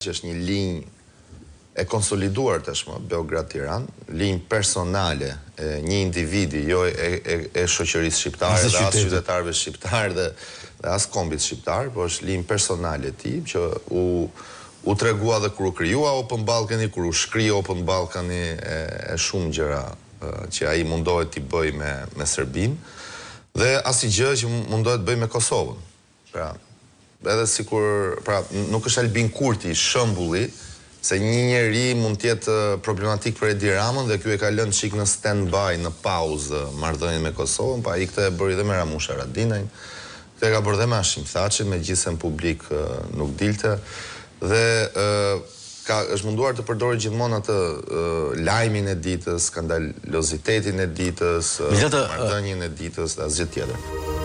që është një linjë e konsoliduar tashmë Beograd-Tiranë, linjë personale e një individi, jo e shoqërisë shqiptare dhe as qytetarëve shqiptarë dhe as kombit shqiptar, por është linjë personale e tij që u tregua dhe kur u krijua Open Balkani, kur u shkri Open Balkani e shumë gjëra që ai mundohet t'i bëj me Serbinë dhe asnjë gjë që mundohet bëj me Kosovën. Pra, edhe sikur, pra, nuk është Albin Kurti shembulli se një njeri mund të jetë problematik për Edi Ramën dhe ky e ka lënë çik në stand-by, në pauzë marrëdhënien me Kosovën, pa ai këtë e bëri dhe me Ramush Haradinajn, këtë e ka bërë dhe me Hashim Thaçin, megjithëse në publik nuk dilte dhe është munduar të përdorë gjithmonë atë lajmin e ditës, skandalozitetin e ditës, marrëdhënien e ditës dhe asgjë tjetër.